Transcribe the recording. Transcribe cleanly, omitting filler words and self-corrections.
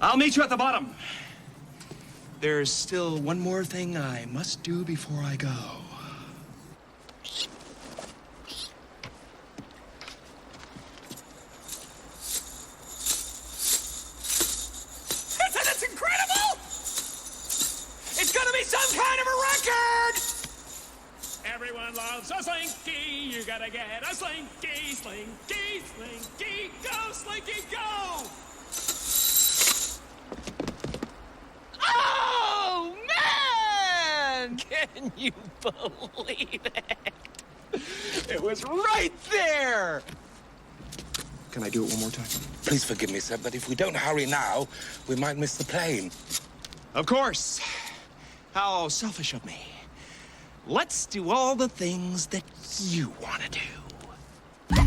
I'll meet you at the bottom. There's still one more thing I must do before I go. It's incredible! It's gonna be some kind of a record! Everyone loves a Slinky. You gotta get a Slinky, Slinky, Slinky. Go, Slinky, go! Oh, man! Can you believe it? It was right there! Can I do it one more time? Please forgive me, sir, but if we don't hurry now, we might miss the plane. Of course. How selfish of me. Let's do all the things that you want to do.